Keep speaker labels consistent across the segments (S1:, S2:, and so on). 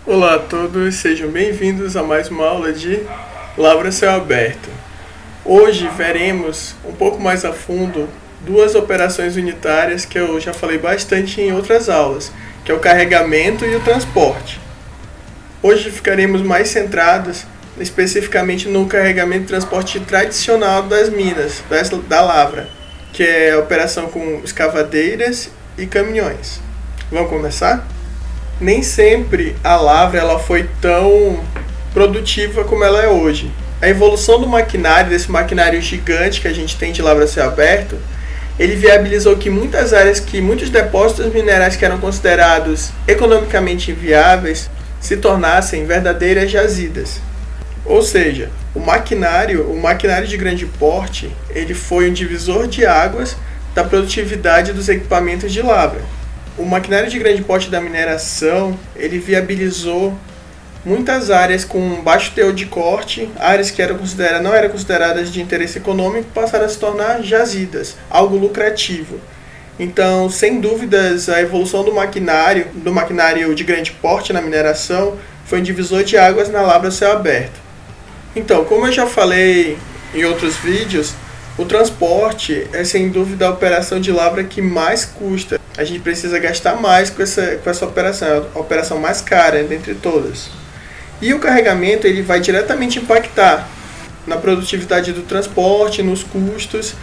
S1: Olá a todos, sejam bem-vindos a mais uma aula de Lavra a Céu Aberto. Hoje veremos um pouco mais a fundo duas operações unitárias que eu já falei bastante em outras aulas, que é o carregamento e o transporte. Hoje ficaremos mais centrados especificamente no carregamento e transporte tradicional das minas, da lavra, que é a operação com escavadeiras e caminhões. Vamos começar? Nem sempre a lavra ela foi tão produtiva como ela é hoje. A evolução do maquinário, desse maquinário gigante que a gente tem de lavra a céu aberto, ele viabilizou que muitas áreas, que muitos depósitos minerais que eram considerados economicamente inviáveis, se tornassem verdadeiras jazidas. Ou seja, o maquinário de grande porte, ele foi um divisor de águas da produtividade dos equipamentos de lavra. O maquinário de grande porte da mineração, ele viabilizou muitas áreas com baixo teor de corte, áreas que não eram consideradas de interesse econômico, passaram a se tornar jazidas, algo lucrativo. Então, sem dúvidas, a evolução do maquinário de grande porte na mineração foi um divisor de águas na lavra a céu aberto. Então, como eu já falei em outros vídeos, o transporte é sem dúvida a operação de lavra que mais custa. A gente precisa gastar mais com essa operação, é a operação mais cara dentre todas. E o carregamento ele vai diretamente impactar na produtividade do transporte, nos custos.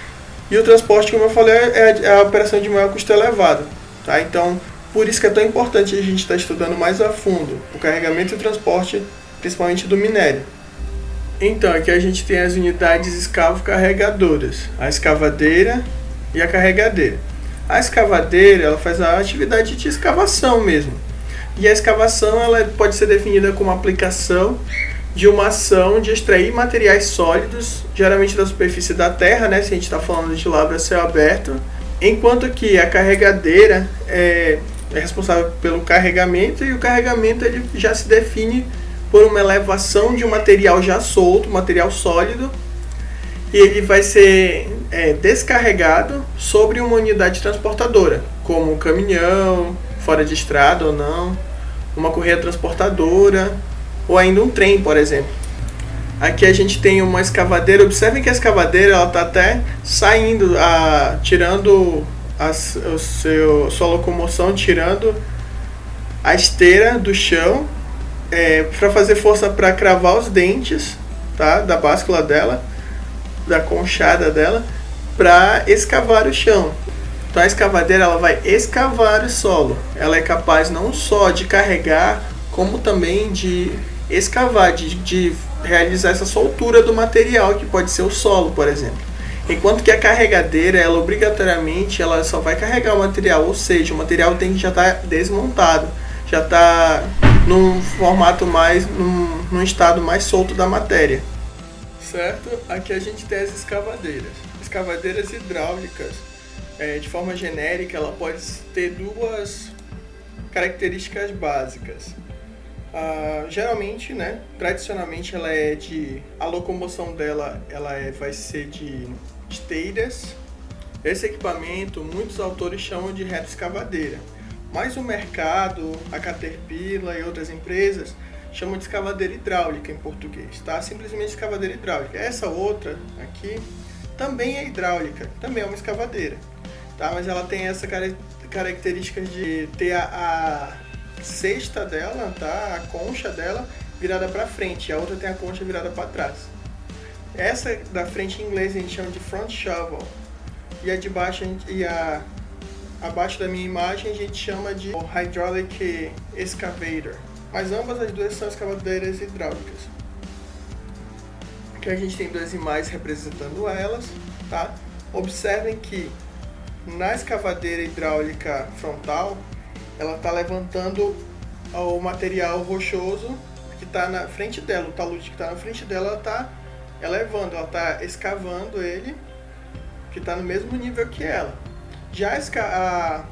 S1: E o transporte, como eu falei, é a operação de maior custo elevado. Tá? Então, por isso que é tão importante a gente estar estudando mais a fundo o carregamento e o transporte, principalmente do minério. Então, aqui a gente tem as unidades escavo-carregadoras, a escavadeira e a carregadeira. A escavadeira ela faz a atividade de escavação mesmo. E a escavação ela pode ser definida como a aplicação de uma ação de extrair materiais sólidos, geralmente da superfície da terra, né, se a gente está falando de lavra a céu aberto, enquanto que a carregadeira é responsável pelo carregamento, e o carregamento ele já se define por uma elevação de um material já solto, material sólido, e ele vai ser descarregado sobre uma unidade transportadora, como um caminhão, fora de estrada ou não, uma correia transportadora, ou ainda um trem, por exemplo. Aqui a gente tem uma escavadeira. Observem que a escavadeira está até saindo, tirando sua locomoção, tirando a esteira do chão, para fazer força para cravar os dentes, tá, da báscula dela, da conchada dela, para escavar o chão. Então a escavadeira ela vai escavar o solo. Ela é capaz não só de carregar, como também de escavar, de realizar essa soltura do material, que pode ser o solo, por exemplo. Enquanto que a carregadeira, ela obrigatoriamente ela só vai carregar o material, ou seja, o material tem que já estar desmontado, já está num formato num estado mais solto da matéria. Certo? Aqui a gente tem as escavadeiras. Escavadeiras hidráulicas, de forma genérica, ela pode ter duas características básicas. Geralmente, né, tradicionalmente, a locomoção dela vai ser de esteiras. Esse equipamento, muitos autores chamam de retroescavadeira. Mas o mercado, a Caterpillar e outras empresas chamam de escavadeira hidráulica em português, tá? Simplesmente escavadeira hidráulica. Essa outra aqui também é hidráulica, também é uma escavadeira, tá? Mas ela tem essa característica de ter a cesta dela, tá? A concha dela virada para frente, a outra tem a concha virada para trás. Essa da frente em inglês a gente chama de front shovel, e a de baixo abaixo da minha imagem a gente chama de hydraulic excavator. Mas ambas as duas são escavadeiras hidráulicas. Aqui a gente tem duas imagens representando elas, tá? Observem que na escavadeira hidráulica frontal, ela está levantando o material rochoso que está na frente dela, o talude que está na frente dela, ela está elevando, ela está escavando ele, que está no mesmo nível que ela. Já a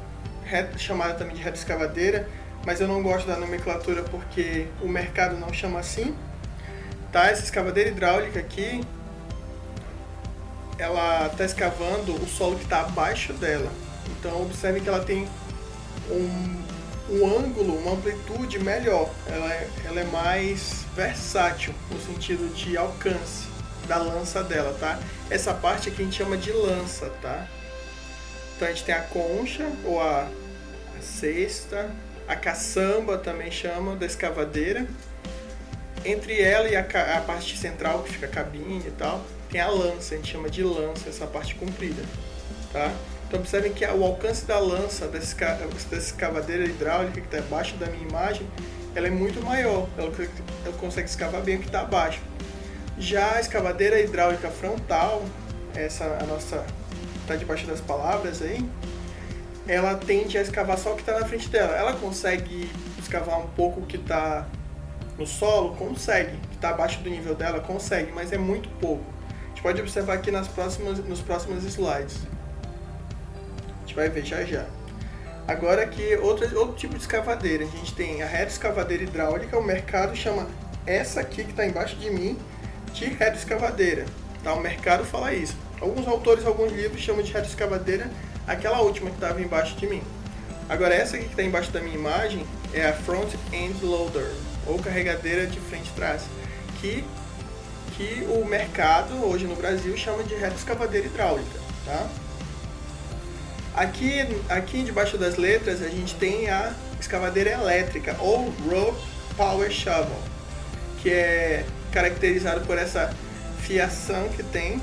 S1: chamada também de retroescavadeira, mas eu não gosto da nomenclatura porque o mercado não chama assim, tá? Essa escavadeira hidráulica aqui, ela está escavando o solo que está abaixo dela. Então observe que ela tem um ângulo, uma amplitude melhor. Ela é mais versátil no sentido de alcance da lança dela, tá? Essa parte aqui a gente chama de lança, tá? Então a gente tem a concha ou a cesta, a caçamba também chama da escavadeira. Entre ela e a parte central, que fica a cabine e tal, tem a lança, a gente chama de lança, essa parte comprida, tá? Então observem que o alcance da lança dessa escavadeira hidráulica que está abaixo da minha imagem, ela é muito maior, ela consegue escavar bem o que está abaixo. Já a escavadeira hidráulica frontal, essa a nossa está debaixo das palavras aí, ela tende a escavar só o que está na frente dela. Ela consegue escavar um pouco o que está no solo? Consegue. O que está abaixo do nível dela? Consegue, mas é muito pouco. A gente pode observar aqui nos próximos slides. A gente vai ver já já. Agora aqui, outro tipo de escavadeira. A gente tem a reta escavadeira hidráulica. O mercado chama essa aqui que está embaixo de mim de reta escavadeira. Tá? O mercado fala isso. Alguns autores, alguns livros chamam de reta escavadeira aquela última que estava embaixo de mim. Agora essa aqui que está embaixo da minha imagem é a Front End Loader, ou carregadeira de frente e trás, que o mercado hoje no Brasil chama de reta escavadeira hidráulica. Tá? Aqui debaixo das letras a gente tem a escavadeira elétrica, ou Rope Power Shovel, que é caracterizado por essa fiação que tem.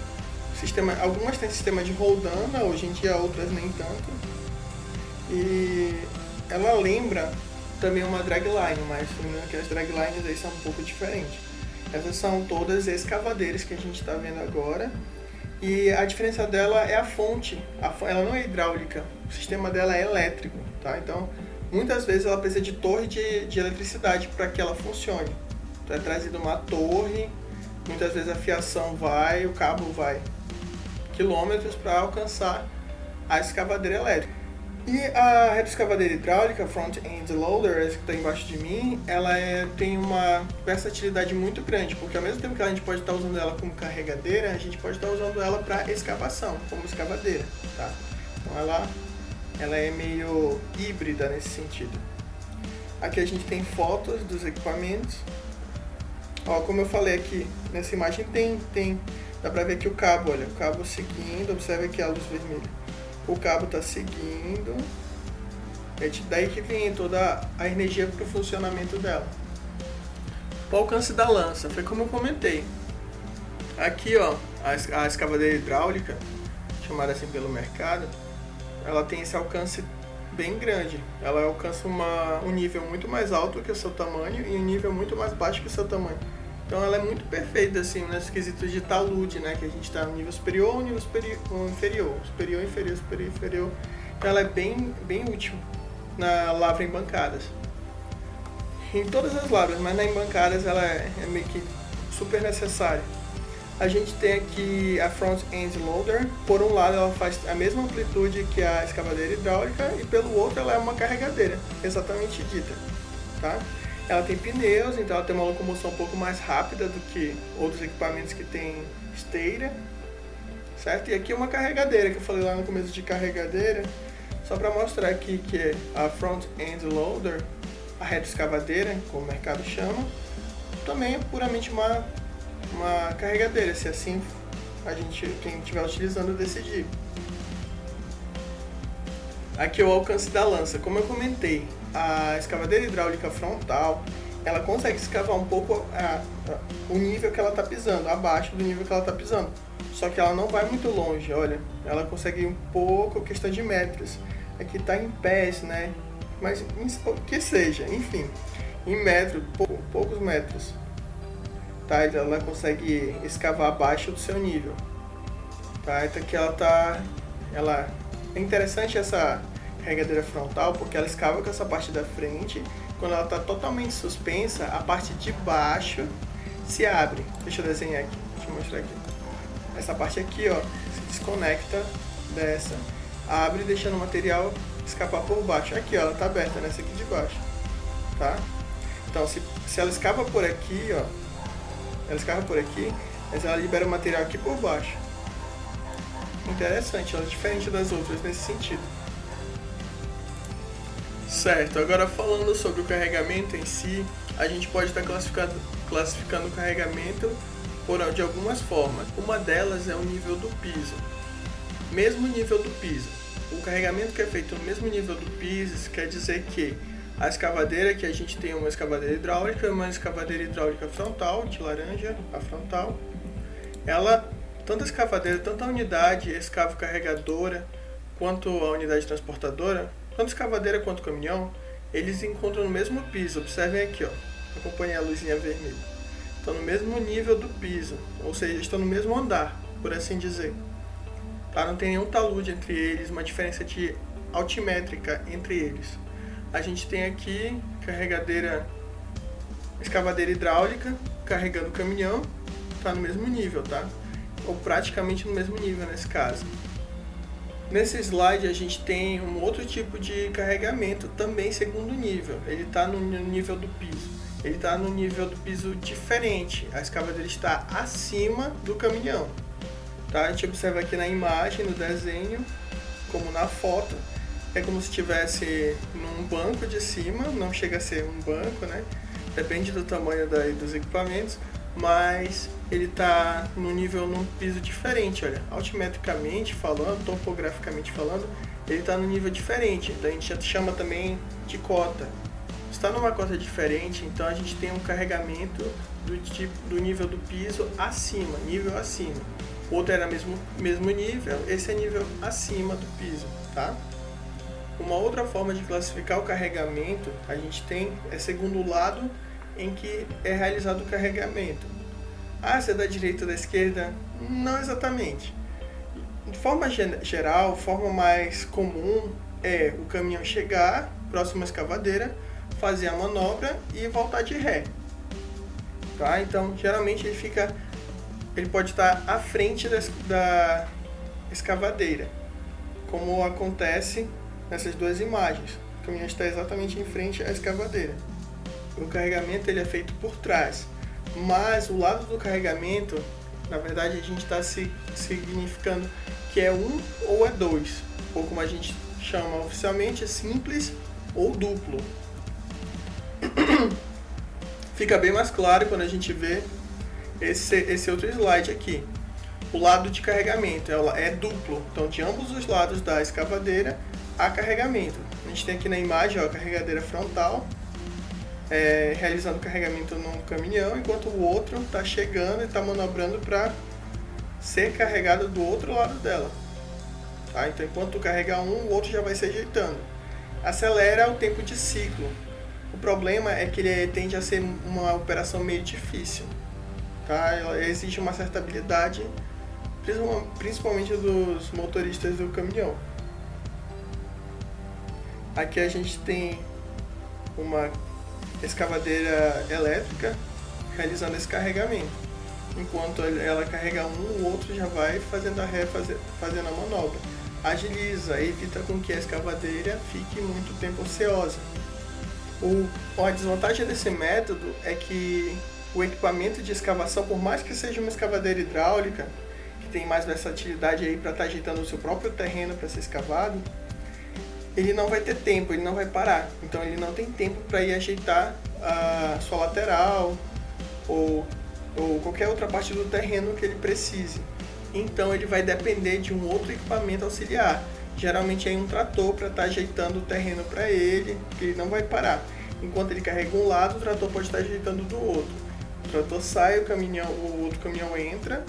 S1: Algumas têm sistema de roldana, hoje em dia outras nem tanto. E ela lembra também uma dragline, mas lembrando que as draglines aí são um pouco diferentes. Essas são todas escavadeiras que a gente está vendo agora. E a diferença dela é a fonte. Ela não é hidráulica, o sistema dela é elétrico. Tá? Então, muitas vezes ela precisa de torre de eletricidade para que ela funcione. Então é trazida uma torre, muitas vezes a fiação vai, o cabo vai quilômetros para alcançar a escavadeira elétrica. E a reta escavadeira hidráulica, Front End Loader, essa que está embaixo de mim, ela tem uma versatilidade muito grande, porque ao mesmo tempo que a gente pode estar usando ela como carregadeira, a gente pode estar usando ela para escavação, como escavadeira. Tá? Então ela é meio híbrida nesse sentido. Aqui a gente tem fotos dos equipamentos. Ó, como eu falei aqui, nessa imagem dá pra ver aqui o cabo, olha, o cabo seguindo, observe aqui a luz vermelha. O cabo tá seguindo, daí que vem toda a energia para o funcionamento dela. O alcance da lança, foi como eu comentei. Aqui, ó, a escavadeira hidráulica, chamada assim pelo mercado, ela tem esse alcance bem grande. Ela alcança um nível muito mais alto que o seu tamanho e um nível muito mais baixo que o seu tamanho. Então ela é muito perfeita assim, nos quesitos de talude, né? Que a gente está no nível superior ou nível inferior. Superior, inferior, superior, inferior. Então ela é bem útil na lavra em bancadas. Em todas as lavras, mas na embancadas ela é meio que super necessária. A gente tem aqui a Front End Loader. Por um lado ela faz a mesma amplitude que a escavadeira hidráulica e pelo outro ela é uma carregadeira, exatamente dita. Tá? Ela tem pneus, então ela tem uma locomoção um pouco mais rápida do que outros equipamentos que tem esteira, certo? E aqui é uma carregadeira, que eu falei lá no começo de carregadeira, só para mostrar aqui que é a Front End Loader, a reta escavadeira, como o mercado chama, também é puramente uma carregadeira, se assim quem estiver utilizando decidir. Aqui é o alcance da lança, como eu comentei. A escavadeira hidráulica frontal, ela consegue escavar um pouco o nível que ela está pisando, abaixo do nível que ela está pisando. Só que ela não vai muito longe, olha. Ela consegue ir um pouco, questão de metros. Aqui está em pés, né? Mas que seja, enfim, em metros, poucos metros. Tá? Ela consegue escavar abaixo do seu nível. Tá? Então aqui é interessante essa carregadeira frontal, porque ela escava com essa parte da frente. Quando ela está totalmente suspensa, a parte de baixo se abre. Deixa eu desenhar aqui, deixa eu mostrar aqui. Essa parte aqui, ó, se desconecta dessa, abre deixando o material escapar por baixo. Aqui, ó, ela está aberta nessa aqui de baixo, tá? Então, se ela escava por aqui, ó, ela escava por aqui, mas ela libera o material aqui por baixo. Interessante, ela é diferente das outras nesse sentido. Certo, agora falando sobre o carregamento em si, a gente pode estar classificando o carregamento de algumas formas. Uma delas é o nível do piso. Mesmo nível do piso. O carregamento que é feito no mesmo nível do piso, isso quer dizer que a escavadeira, que a gente tem uma escavadeira hidráulica e uma escavadeira hidráulica frontal, de laranja, a frontal, ela, tanto a escavadeira, tanto a unidade escavo-carregadora, quanto a unidade transportadora, tanto a escavadeira quanto o caminhão, eles encontram no mesmo piso. Observem aqui, ó, acompanhem a luzinha vermelha. Estão no mesmo nível do piso, ou seja, estão no mesmo andar, por assim dizer. Tá? Não tem nenhum talude entre eles, uma diferença de altimétrica entre eles. A gente tem aqui escavadeira hidráulica carregando o caminhão, está no mesmo nível, tá? Ou praticamente no mesmo nível nesse caso. Nesse slide a gente tem um outro tipo de carregamento também segundo nível. Ele está no nível do piso. Ele está no nível do piso diferente. A escavadeira está acima do caminhão. Tá? A gente observa aqui na imagem, no desenho, como na foto. É como se estivesse num banco de cima. Não chega a ser um banco, né? Depende do tamanho dos equipamentos. Mas ele está num piso diferente, olha, altimetricamente falando, topograficamente falando, ele está num nível diferente, então a gente chama também de cota. Está numa cota diferente, então a gente tem um carregamento do nível do piso acima, nível acima. Outro era mesmo nível, esse é nível acima do piso, tá? Uma outra forma de classificar o carregamento, a gente tem segundo o lado em que é realizado o carregamento. Se é da direita ou da esquerda? Não exatamente. De forma geral, a forma mais comum é o caminhão chegar próximo à escavadeira, fazer a manobra e voltar de ré. Tá? Então, geralmente ele pode estar à frente da escavadeira, como acontece nessas duas imagens. O caminhão está exatamente em frente à escavadeira. O carregamento ele é feito por trás, mas o lado do carregamento, na verdade, a gente está significando que é um ou é dois, ou como a gente chama oficialmente, é simples ou duplo. Fica bem mais claro quando a gente vê esse outro slide aqui. O lado de carregamento é duplo, então de ambos os lados da escavadeira há carregamento. A gente tem aqui na imagem, ó, a carregadeira frontal, realizando carregamento num caminhão, enquanto o outro está chegando e está manobrando para ser carregado do outro lado dela. Tá? Então, enquanto carrega um, o outro já vai se ajeitando. Acelera o tempo de ciclo. O problema é que ele tende a ser uma operação meio difícil. Tá? Ela exige uma certa habilidade, principalmente dos motoristas do caminhão. Aqui a gente tem uma escavadeira elétrica realizando esse carregamento. Enquanto ela carrega um, o outro já vai fazendo a ré, fazendo a manobra. Agiliza, evita com que a escavadeira fique muito tempo ociosa. A desvantagem desse método é que o equipamento de escavação, por mais que seja uma escavadeira hidráulica, que tem mais versatilidade aí para estar ajeitando o seu próprio terreno para ser escavado, ele não vai ter tempo, ele não vai parar. Então ele não tem tempo para ir ajeitar a sua lateral ou qualquer outra parte do terreno que ele precise. Então ele vai depender de um outro equipamento auxiliar. Geralmente é um trator para estar ajeitando o terreno para ele, que ele não vai parar. Enquanto ele carrega um lado, o trator pode estar ajeitando do outro. O trator sai, o outro caminhão entra,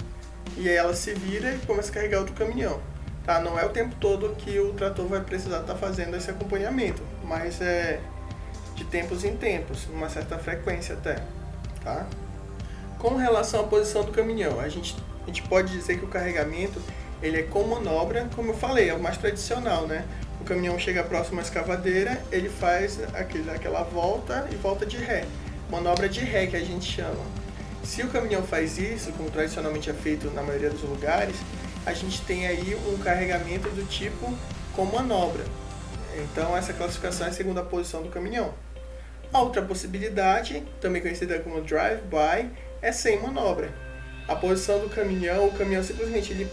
S1: e aí ela se vira e começa a carregar outro caminhão. Tá? Não é o tempo todo que o trator vai precisar estar fazendo esse acompanhamento, mas é de tempos em tempos, uma certa frequência até. Tá? Com relação à posição do caminhão, a gente pode dizer que o carregamento ele é com manobra, como eu falei, é o mais tradicional, né? O caminhão chega próximo à escavadeira, ele faz aquela volta e volta de ré. Manobra de ré que a gente chama. Se o caminhão faz isso, como tradicionalmente é feito na maioria dos lugares, a gente tem aí um carregamento do tipo com manobra. Então essa classificação é a segunda posição do caminhão. A outra possibilidade, também conhecida como drive-by, é sem manobra. A posição do caminhão, o caminhão simplesmente ele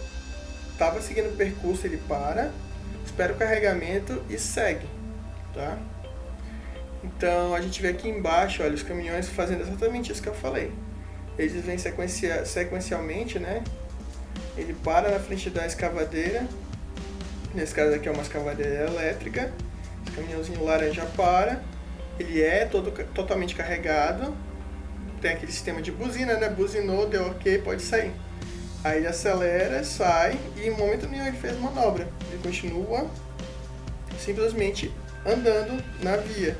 S1: estava seguindo o percurso, ele para, espera o carregamento e segue. Tá? Então a gente vê aqui embaixo, olha, os caminhões fazendo exatamente isso que eu falei. Eles vêm sequencialmente, né? Ele para na frente da escavadeira. Nesse caso aqui é uma escavadeira elétrica. Esse caminhãozinho laranja para. Ele é totalmente carregado. Tem aquele sistema de buzina, né? Buzinou, deu ok, pode sair. Aí ele acelera, sai e em momento nenhum ele fez manobra. Ele continua simplesmente andando na via.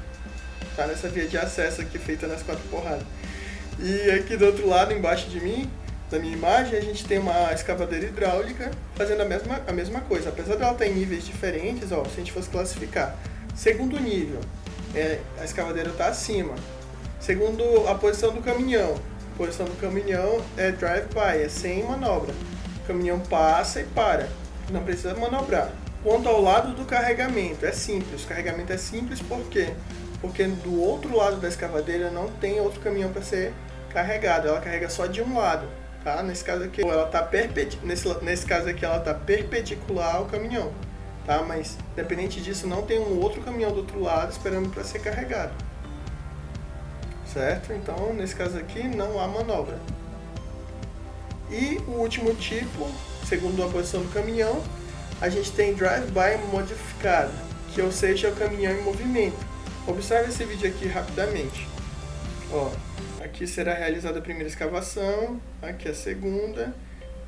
S1: Tá nessa via de acesso aqui feita nas 4 porradas. E aqui do outro lado, embaixo de mim, da minha imagem, a gente tem uma escavadeira hidráulica fazendo a mesma coisa. Apesar dela estar em níveis diferentes, ó, se a gente fosse classificar. Segundo nível, a escavadeira está acima. Segundo a posição do caminhão. A posição do caminhão é drive-by, é sem manobra. O caminhão passa e para, não precisa manobrar. Quanto ao lado do carregamento, é simples. O carregamento é simples por quê? Porque do outro lado da escavadeira não tem outro caminhão para ser carregado. Ela carrega só de um lado, tá? Nesse caso aqui, ela tá nesse caso aqui ela tá perpendicular ao caminhão, tá? Mas independente disso, não tem um outro caminhão do outro lado esperando para ser carregado, certo? Então, nesse caso aqui, não há manobra. E o último tipo, segundo a posição do caminhão, a gente tem drive-by modificado, que ou seja, é o caminhão em movimento. Observe esse vídeo aqui rapidamente. Ó, aqui será realizada a primeira escavação, aqui a segunda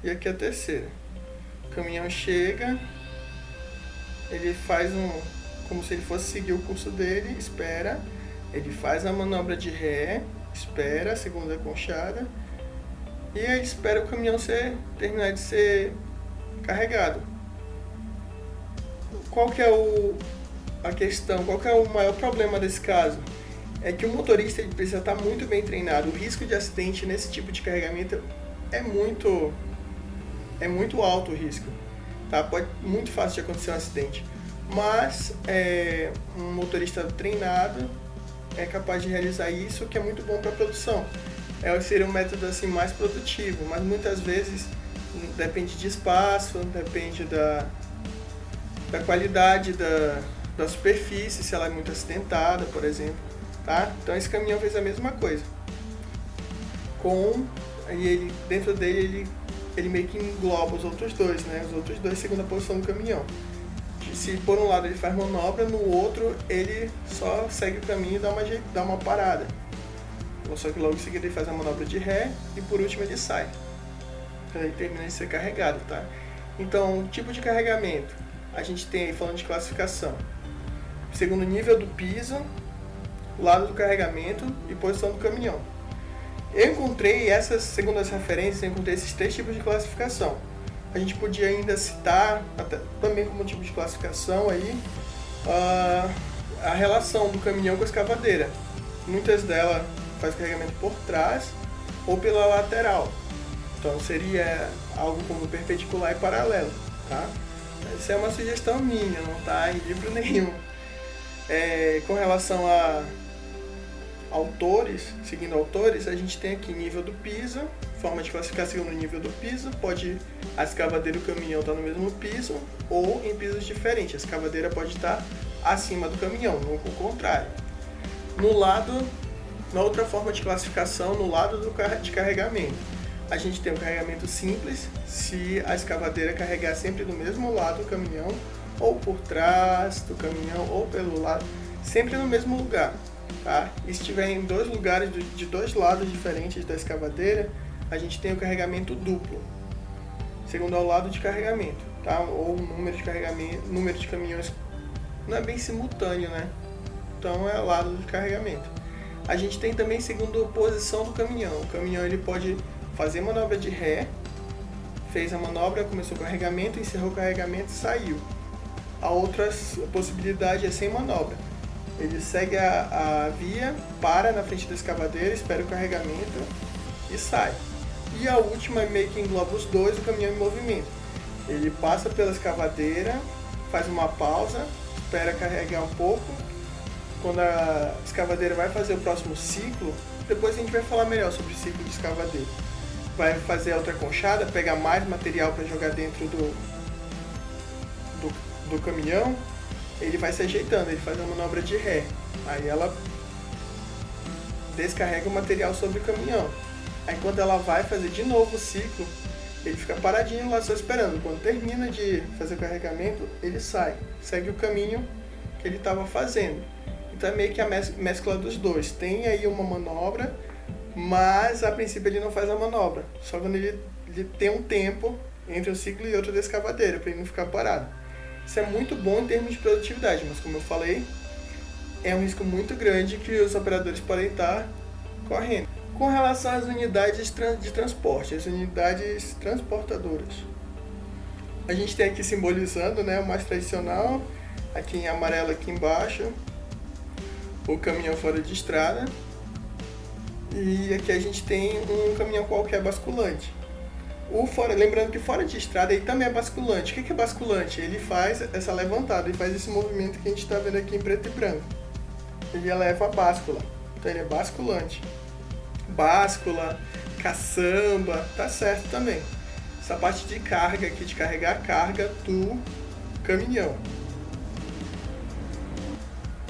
S1: e aqui a terceira. O caminhão chega, ele faz como se ele fosse seguir o curso dele, espera, ele faz a manobra de ré, espera a segunda conchada e aí espera o caminhão terminar de ser carregado. Qual que é a questão, qual que é o maior problema desse caso? É que o motorista ele precisa estar muito bem treinado. O risco de acidente nesse tipo de carregamento é muito alto o risco, tá? Pode muito fácil de acontecer um acidente, mas um motorista treinado é capaz de realizar isso, que é muito bom para a produção. Seria um método assim mais produtivo, mas muitas vezes depende de espaço, depende da qualidade da superfície, se ela é muito acidentada, por exemplo, tá? Então esse caminhão fez a mesma coisa. Dentro dele ele meio que engloba os outros dois, né? Os outros dois segundo a posição do caminhão. Se por um lado ele faz manobra, no outro ele só segue o caminho e dá uma parada. Só que logo em seguida ele faz a manobra de ré e por último ele sai. Então ele termina de ser carregado, tá? Então, tipo de carregamento. A gente tem aí, falando de classificação, segundo nível do piso, lado do carregamento e posição do caminhão. Eu encontrei segundo as referências, eu encontrei esses 3 tipos de classificação. A gente podia ainda citar, também como tipo de classificação aí, a relação do caminhão com a escavadeira. Muitas delas faz carregamento por trás ou pela lateral. Então seria algo como perpendicular e paralelo, tá? Essa é uma sugestão minha, não está em livro nenhum. Com relação a autores, seguindo autores, a gente tem aqui nível do piso, forma de classificar segundo o nível do piso, a escavadeira e o caminhão estar no mesmo piso ou em pisos diferentes. A escavadeira pode estar acima do caminhão, não o contrário. Na outra forma de classificação, no lado de carregamento, a gente tem o carregamento simples, se a escavadeira carregar sempre do mesmo lado do caminhão, ou por trás do caminhão, ou pelo lado, sempre no mesmo lugar, tá? E se estiver em 2 lugares de 2 lados diferentes da escavadeira, a gente tem o carregamento duplo, segundo ao lado de carregamento, tá? Ou o número de caminhões não é bem simultâneo, né? Então é lado de carregamento. A gente tem também segundo a posição do caminhão. O caminhão ele pode fazer manobra de ré, fez a manobra, começou o carregamento, encerrou o carregamento e saiu. A outra possibilidade é sem manobra. Ele segue a via, para na frente da escavadeira, espera o carregamento e sai. E a última meio que engloba os dois, o caminhão em movimento. Ele passa pela escavadeira, faz uma pausa, espera carregar um pouco. Quando a escavadeira vai fazer o próximo ciclo, depois a gente vai falar melhor sobre o ciclo de escavadeira. Vai fazer a outra conchada, pegar mais material para jogar dentro do caminhão. ele vai se ajeitando, ele faz a manobra de ré. Aí ela descarrega o material sobre o caminhão. Aí quando ela vai fazer de novo o ciclo, ele fica paradinho lá só esperando. Quando termina de fazer o carregamento, ele sai, segue o caminho que ele estava fazendo. Então é meio que a mescla dos dois. Tem aí uma manobra, mas a princípio ele não faz a manobra. Só quando ele tem um tempo entre um ciclo e outro da escavadeira, para ele não ficar parado. Isso é muito bom em termos de produtividade, mas como eu falei, é um risco muito grande que os operadores podem estar correndo. Com relação às unidades de transporte, as unidades transportadoras, a gente tem aqui simbolizando, né, o mais tradicional, aqui em amarelo aqui embaixo, o caminhão fora de estrada, e aqui a gente tem um caminhão qualquer basculante. Lembrando que fora de estrada ele também é basculante. O que é basculante? Ele faz essa levantada, ele faz esse movimento que a gente está vendo aqui em preto e branco. Ele eleva a báscula, então ele é basculante. Báscula, caçamba, tá certo também. Essa parte de carga aqui, de carregar a carga do caminhão.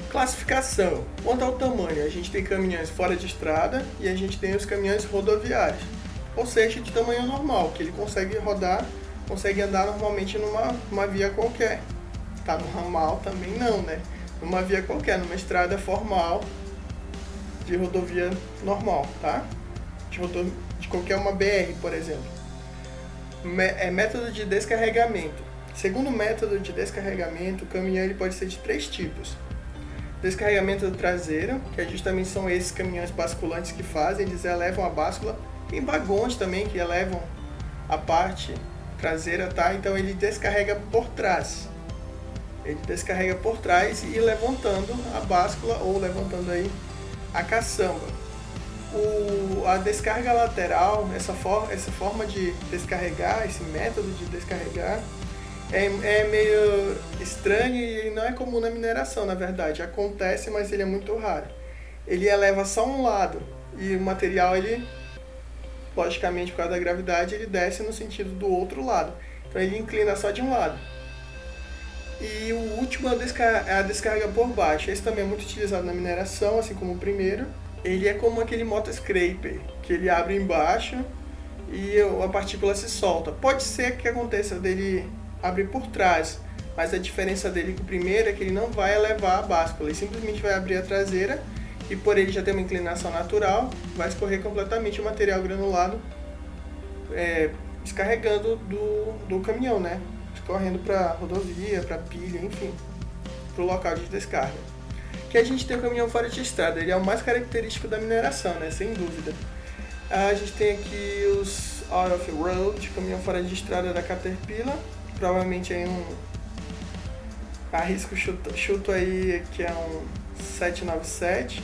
S1: Classificação. Quanto ao tamanho, a gente tem caminhões fora de estrada e a gente tem os caminhões rodoviários. Ou seja, de tamanho normal, que ele consegue rodar, consegue andar normalmente numa via qualquer. Tá no ramal também não, né? Numa via qualquer, numa estrada formal de rodovia normal, tá? De qualquer uma BR, por exemplo. Método de descarregamento. Segundo o método de descarregamento, o caminhão ele pode ser de 3 tipos. Descarregamento traseiro, que justamente são esses caminhões basculantes que fazem, eles elevam a báscula. Tem vagões também que elevam a parte traseira, tá? Então ele descarrega por trás. Ele descarrega por trás e levantando a báscula ou levantando aí a caçamba. A descarga lateral, essa forma de descarregar, esse método de descarregar, é meio estranho e não é comum na mineração, na verdade. Acontece, mas ele é muito raro. Ele eleva só um lado e o material, ele, logicamente, por causa da gravidade, ele desce no sentido do outro lado. Então ele inclina só de um lado. E o último é a descarga por baixo. Esse também é muito utilizado na mineração, assim como o primeiro. Ele é como aquele motoscraper, que ele abre embaixo e a partícula se solta. Pode ser que aconteça dele abrir por trás, mas a diferença dele com o primeiro é que ele não vai elevar a báscula, ele simplesmente vai abrir a traseira e por ele já ter uma inclinação natural, vai escorrer completamente o material granulado, descarregando do caminhão, né? Escorrendo para rodovia, para pilha, enfim, para o local de descarga. Que a gente tem o caminhão fora de estrada, ele é o mais característico da mineração, né? Sem dúvida. A gente tem aqui os out of road, caminhão fora de estrada da Caterpillar, provavelmente aí arrisco chuto aí que é um 797,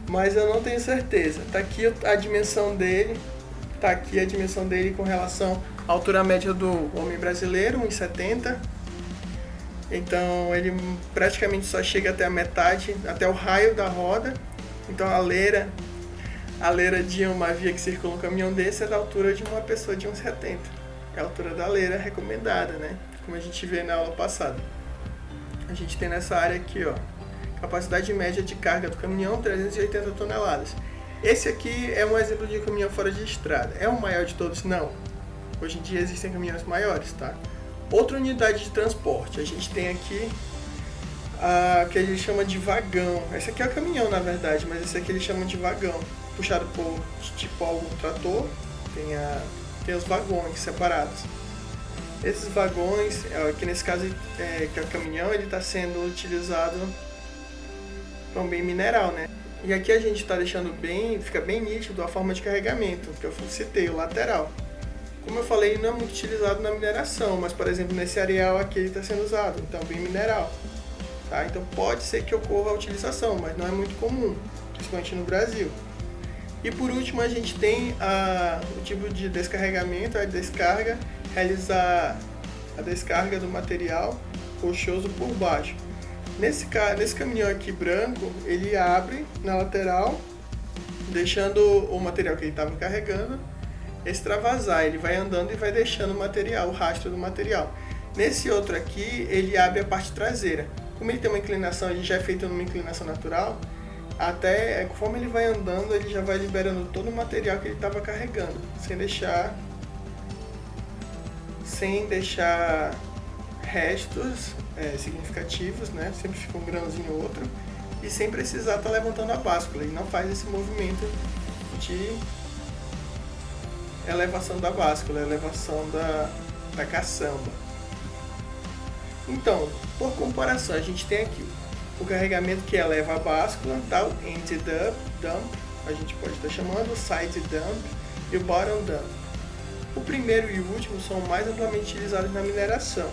S1: mas eu não tenho certeza. Tá aqui a dimensão dele, com relação à altura média do homem brasileiro, 1,70. Então ele praticamente só chega até a metade, até o raio da roda. Então a leira de uma via que circula um caminhão desse é da altura de uma pessoa de 1,70. É a altura da leira recomendada, né? Como a gente vê na aula passada. A gente tem nessa área aqui, ó, capacidade média de carga do caminhão, 380 toneladas. Esse aqui é um exemplo de caminhão fora de estrada. É o maior de todos? Não. Hoje em dia existem caminhões maiores, tá? Outra unidade de transporte. A gente tem aqui que ele chama de vagão. Esse aqui é o caminhão, na verdade, mas esse aqui ele chama de vagão. Puxado por tipo algum trator. Tem os vagões separados. Esses vagões, que nesse caso que é o caminhão, ele está sendo utilizado para um bem mineral, né? E aqui a gente está deixando fica bem nítido a forma de carregamento, que eu citei, o lateral. Como eu falei, ele não é muito utilizado na mineração, mas por exemplo nesse areal aqui ele está sendo usado, então bem mineral. Tá? Então pode ser que ocorra a utilização, mas não é muito comum, principalmente no Brasil. E por último a gente tem o tipo de descarregamento, a descarga, realizar a descarga do material rochoso por baixo. Nesse caminhão aqui branco, ele abre na lateral, deixando o material que ele estava carregando extravasar. Ele vai andando e vai deixando o rastro do material. Nesse outro aqui, ele abre a parte traseira. Como ele tem uma inclinação, ele já é feito numa inclinação natural, até conforme ele vai andando, ele já vai liberando todo o material que ele estava carregando, sem deixar restos significativos, né? Sempre fica um grãozinho ou outro, e sem precisar estar levantando a báscula. Ele não faz esse movimento de elevação da báscula, elevação da caçamba. Então, por comparação, a gente tem aqui o carregamento que eleva a báscula, tá? O end dump, a gente pode estar chamando, o side dump e o bottom dump. O primeiro e o último são mais amplamente utilizados na mineração,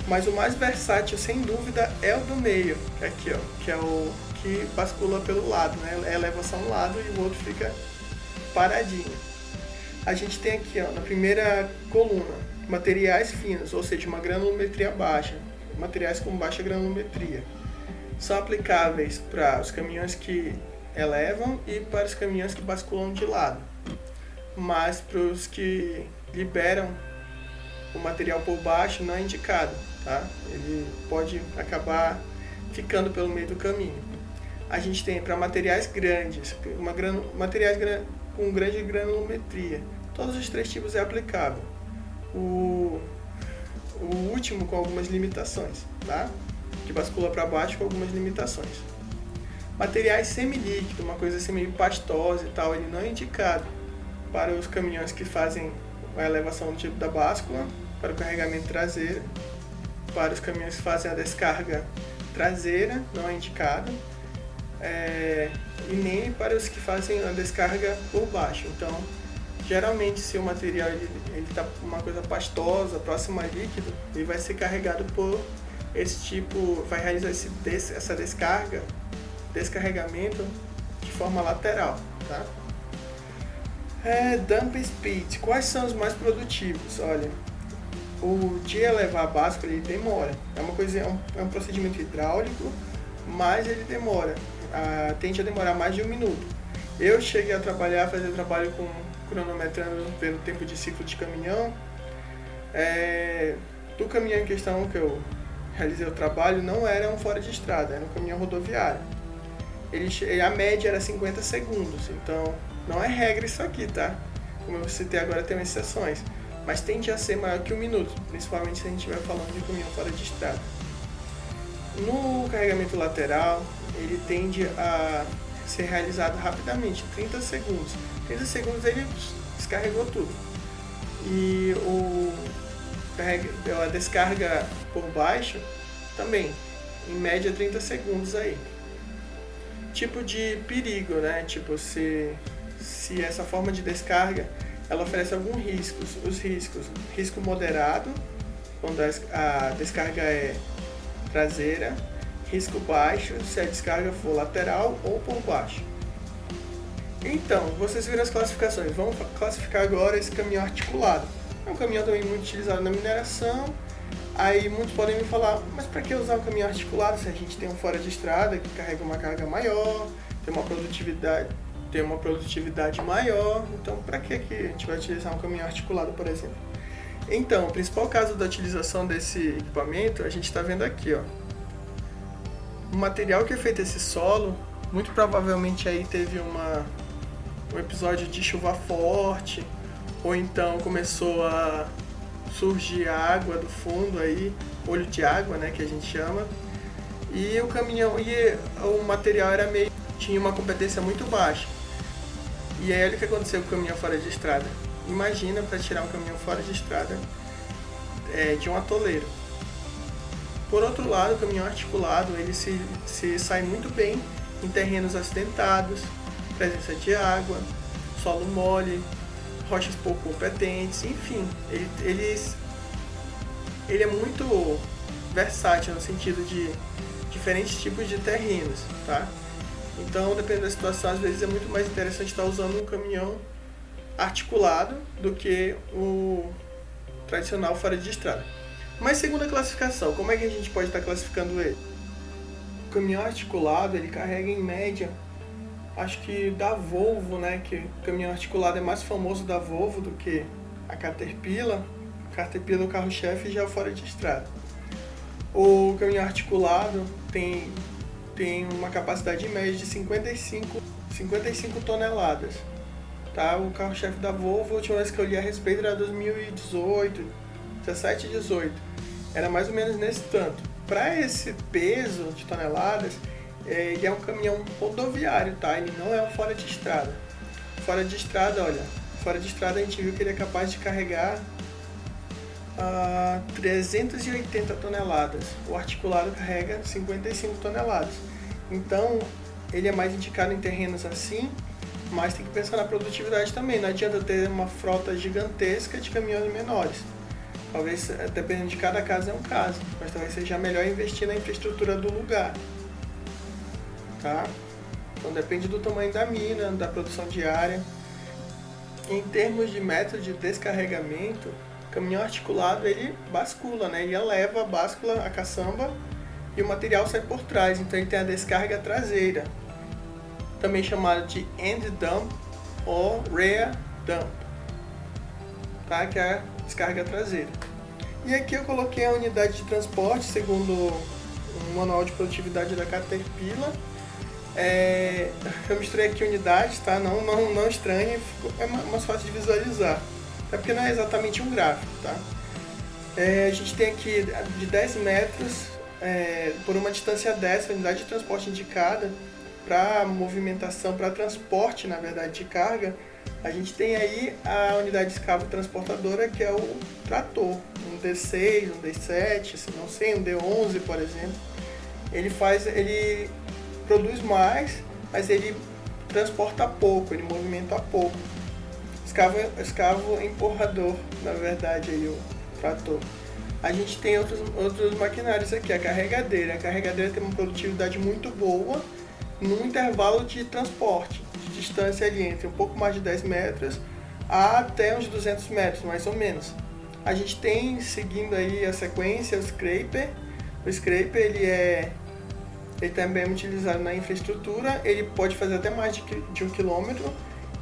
S1: mas o mais versátil, sem dúvida, é o do meio, aqui, ó, que é o que bascula pelo lado, né? É elevação um lado e o outro fica paradinho. A gente tem aqui, ó, na primeira coluna, materiais finos, ou seja, uma granulometria baixa, materiais com baixa granulometria. São aplicáveis para os caminhões que elevam e para os caminhões que basculam de lado. Mas para os que liberam o material por baixo não é indicado, tá? Ele pode acabar ficando pelo meio do caminho. A gente tem para materiais grandes, materiais com grande granulometria. Todos os três tipos é aplicável. O último com algumas limitações, tá? Que bascula para baixo com algumas limitações. Materiais semilíquidos, uma coisa assim meio pastosa e tal, ele não é indicado para os caminhões que fazem a elevação do tipo da báscula, para o carregamento traseiro, para os caminhões que fazem a descarga traseira, não é indicado, e nem para os que fazem a descarga por baixo. Então, geralmente, se o material ele tá uma coisa pastosa, próxima a líquido, ele vai ser carregado por esse tipo, vai realizar essa descarregamento de forma lateral, tá? Dump speed. Quais são os mais produtivos? Olha, o de elevar a báscula ele demora. É um procedimento hidráulico, mas ele demora. Tende a demorar mais de 1 minuto. Eu cheguei a fazer trabalho com cronometrando pelo tempo de ciclo de caminhão. Do caminhão em questão que eu realizei o trabalho não era um fora de estrada, era um caminhão rodoviário. A média era 50 segundos, então não é regra isso aqui, tá? Como eu citei agora, tem exceções, mas tende a ser maior que 1 minuto, principalmente se a gente estiver falando de caminhão fora de estrada. No carregamento lateral, ele tende a ser realizado rapidamente, 30 segundos. 30 segundos ele descarregou tudo. E a descarga por baixo também, em média 30 segundos aí. Tipo de perigo, né? Tipo, se essa forma de descarga ela oferece alguns riscos. Os riscos: risco moderado, quando a descarga é traseira; risco baixo, se a descarga for lateral ou por baixo. Então, vocês viram as classificações. Vamos classificar agora esse caminhão articulado. É um caminhão também muito utilizado na mineração. Aí muitos podem me falar, mas para que usar um caminhão articulado se a gente tem um fora de estrada que carrega uma carga maior, tem uma produtividade maior, então para que a gente vai utilizar um caminhão articulado, por exemplo? Então, o principal caso da utilização desse equipamento, a gente está vendo aqui, ó. O material que é feito esse solo, muito provavelmente aí teve um episódio de chuva forte, ou então começou a surgir água do fundo aí, olho de água, né, que a gente chama, e o material tinha uma competência muito baixa. E aí olha o que aconteceu com o caminhão fora de estrada. Imagina para tirar um caminhão fora de estrada de um atoleiro. Por outro lado, o caminhão articulado ele se sai muito bem em terrenos acidentados, presença de água, solo mole, rochas pouco competentes, enfim, ele é muito versátil no sentido de diferentes tipos de terrenos, tá? Então, dependendo da situação, às vezes é muito mais interessante estar usando um caminhão articulado do que o tradicional fora de estrada. Mas segundo a classificação, como é que a gente pode estar classificando ele? O caminhão articulado, ele carrega em média, acho que da Volvo, né, que o caminhão articulado é mais famoso da Volvo do que a Caterpillar, Caterpillar, o carro-chefe, já fora de estrada. O caminhão articulado tem uma capacidade média de 55 toneladas. Tá? O carro-chefe da Volvo, a última vez que eu li a respeito era 2018, 17 e 18. Era mais ou menos nesse tanto. Para esse peso de toneladas, ele é um caminhão rodoviário, tá? Ele não é um fora de estrada. Fora de estrada, olha, fora de estrada a gente viu que ele é capaz de carregar 380 toneladas. O articulado carrega 55 toneladas. Então, ele é mais indicado em terrenos assim, mas tem que pensar na produtividade também. Não adianta ter uma frota gigantesca de caminhões menores. Talvez, dependendo de cada caso, é um caso, mas talvez seja melhor investir na infraestrutura do lugar. Tá? Então depende do tamanho da mina, da produção diária. Em termos de método de descarregamento, o caminhão articulado ele bascula, né? Ele eleva a báscula, a caçamba, e o material sai por trás, então ele tem a descarga traseira, também chamada de end dump ou rear dump, tá? Que é a descarga traseira. E aqui eu coloquei a unidade de transporte segundo o manual de produtividade da Caterpillar. Eu misturei aqui unidades, tá? Não estranhe, é mais fácil de visualizar, até porque não é exatamente um gráfico, tá? A gente tem aqui de 10 metros por uma distância dessa, a unidade de transporte indicada para movimentação, para transporte, na verdade, de carga. A gente tem aí a unidade de escavo transportadora, que é o trator, um D6, um D7, assim, não sei, um D11, por exemplo. Ele produz mais, mas ele transporta pouco, ele movimenta pouco. Escavo empurrador, na verdade, aí o trator. A gente tem outros maquinários aqui, a carregadeira. A carregadeira tem uma produtividade muito boa num intervalo de transporte, de distância ali entre um pouco mais de 10 metros até uns 200 metros, mais ou menos. A gente tem, seguindo aí a sequência, o scraper. O scraper ele também é utilizado na infraestrutura, ele pode fazer até mais de 1 km,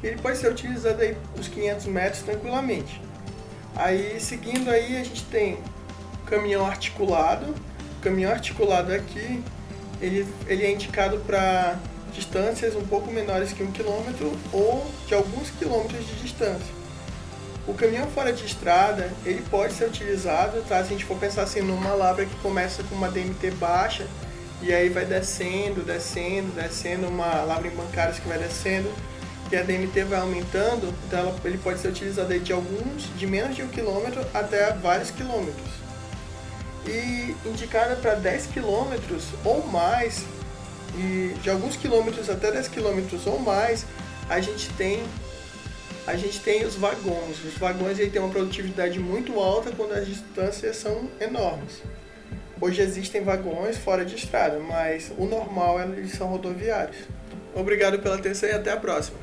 S1: e ele pode ser utilizado aí uns 500 metros tranquilamente. Aí, seguindo aí, a gente tem o caminhão articulado. O caminhão articulado aqui, ele é indicado para distâncias um pouco menores que 1 km ou de alguns quilômetros de distância. O caminhão fora de estrada, ele pode ser utilizado, tá? Se a gente for pensar assim, numa lavra que começa com uma DMT baixa, e aí vai descendo, uma lavra em bancários que vai descendo, e a DMT vai aumentando, então ele pode ser utilizado aí de menos de 1 km até vários quilômetros. E indicada para 10 km ou mais, e de alguns quilômetros até 10 km ou mais, a gente tem os vagões. Os vagões aí têm uma produtividade muito alta quando as distâncias são enormes. Hoje existem vagões fora de estrada, mas o normal eles são rodoviários. Obrigado pela atenção e até a próxima.